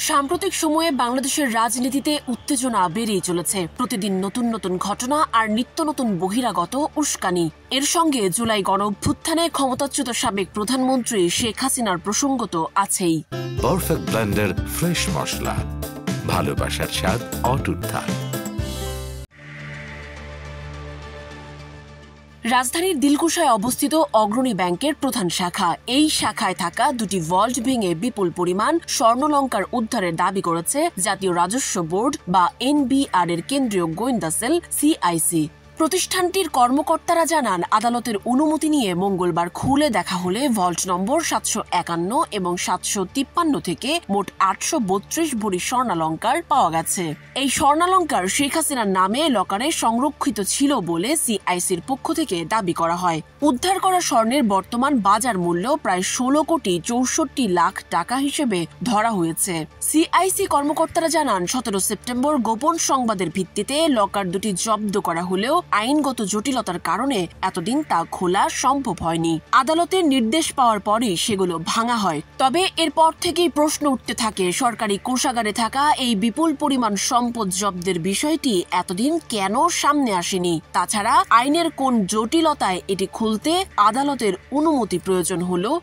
সাম্প্রতিক সময়ে বাংলাদেশের রাজনীতিতে উত্তেজনা বেড়েই চলেছে। প্রতিদিন নতুন নতুন ঘটনা আর নিত্য নতুন বহিরাগত উস্কানি। এর সঙ্গে জুলাই গণঅভ্যুত্থানে ক্ষমতাচ্যুত সাবেক প্রধানমন্ত্রী শেখ হাসিনার প্রসঙ্গ তো আছেই। পারফেক্ট ব্লেন্ডের ফ্রেশ মশলা, ভালোবাসার স্বাদ অটুট থাক। রাজধানীর দিলকুশায় অবস্থিত অগ্রণী ব্যাংকের প্রধান শাখা। এই শাখায় থাকা দুটি ভল্ট ভেঙে বিপুল পরিমাণ স্বর্ণালংকার উদ্ধারের দাবি করেছে জাতীয় রাজস্ব বোর্ড বা এনবিআর এর কেন্দ্রীয় গোয়েন্দা সেল সিআইসি। প্রতিষ্ঠানটির কর্মকর্তারা জানান, আদালতের অনুমতি নিয়ে মঙ্গলবার খুলে দেখা হলে ভল্ট নম্বর 751 এবং 753 থেকে মোট 832 ভরি স্বর্ণালংকার পাওয়া গেছে। এই স্বর্ণালংকার শেখ হাসিনার নামে লকারে সংরক্ষিত ছিল বলে সিআইসির পক্ষ থেকে দাবি করা হয়। উদ্ধার করা স্বর্ণের বর্তমান বাজার মূল্য প্রায় 16 কোটি 64 লাখ টাকা হিসেবে ধরা হয়েছে। সিআইসি কর্মকর্তারা জানান, 17 সেপ্টেম্বর গোপন সংবাদের ভিত্তিতে লকার দুটি জব্দ করা হলেও আইনগত জটিলতার কারণে এতদিন তা খোলা সম্ভব হয়নি। আদালতের নির্দেশ পাওয়ার পরই সেগুলো ভাঙা হয়। তবে এরপর থেকেই প্রশ্ন উঠতে থাকে, সরকারি কোষাগারে থাকা এই বিপুল পরিমাণ সম্পদ জব্দের বিষয়টি এতদিন কেন সামনে আসেনি? তাছাড়া আইনের কোন জটিলতায় এটি খুলতে আদালতের অনুমতি প্রয়োজন হলো?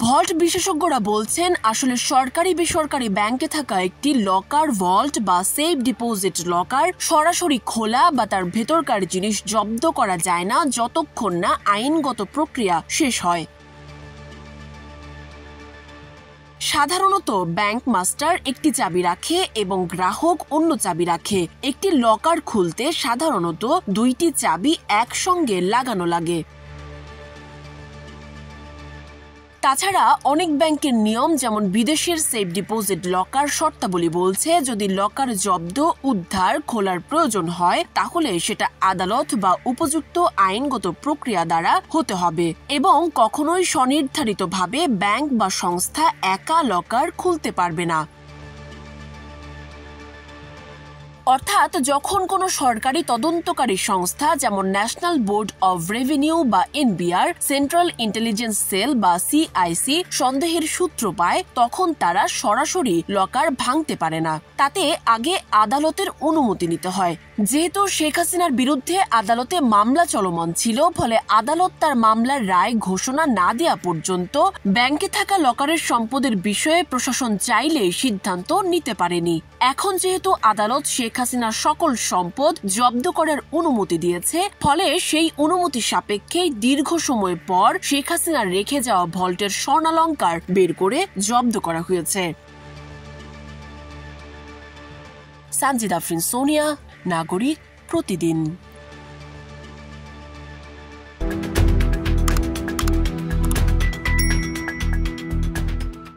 ভল্ট বিশেষজ্ঞরা বলছেন, আসলে সরকারি বেসরকারি ব্যাংকে থাকা একটি লকার ভল্ট বা সেফ ডিপোজিট লকার সরাসরি খোলা বা তার ভেতরকার জিনিস জব্দ করা যায় না যতক্ষণ না আইনগত প্রক্রিয়া শেষ হয়। সাধারণত ব্যাংক মাস্টার একটি চাবি রাখে এবং গ্রাহক অন্য চাবি রাখে। একটি লকার খুলতে সাধারণত দুইটি চাবি একসঙ্গে লাগানো লাগে। তাছাড়া অনেক ব্যাংকের নিয়ম, যেমন বিদেশের সেফ ডিপোজিট লকার শর্তাবলী বলছে, যদি লকার জব্দ, উদ্ধার, খোলার প্রয়োজন হয় তাহলে সেটা আদালত বা উপযুক্ত আইনগত প্রক্রিয়া দ্বারা হতে হবে এবং কখনোই স্বনির্ধারিতভাবে ব্যাংক বা সংস্থা একা লকার খুলতে পারবে না। অর্থাৎ যখন কোনো সরকারি তদন্তকারী সংস্থা যেমন ন্যাশনাল বোর্ড অব রেভিনিউ বা এনবিআর, সেন্ট্রাল ইন্টেলিজেন্স সেল বা সিআইসি সন্দেহের সূত্র পায়, তখন তারা সরাসরি লকার ভাঙতে পারে না। তাতে আগে আদালতের অনুমতি নিতে হয়। যেহেতু শেখ হাসিনার বিরুদ্ধে আদালতে মামলা চলমান ছিল, ফলে আদালত তার মামলার রায় ঘোষণা না দেওয়া পর্যন্ত ব্যাংকে থাকা লকারের সম্পদের বিষয়ে প্রশাসন চাইলেই সিদ্ধান্ত নিতে পারেনি। এখন যেহেতু আদালত শেখ হাসিনার সকল সম্পদ জব্দ করার অনুমতি দিয়েছে, ফলে সেই অনুমতি সাপেক্ষে দীর্ঘ সময় পর শেখ হাসিনার রেখে যাওয়া ভল্টের স্বর্ণালংকার বের করে জব্দ করা হয়েছে। সানজিদা আফরিন, সোনিয়া, নাগরিক, প্রতিদিন।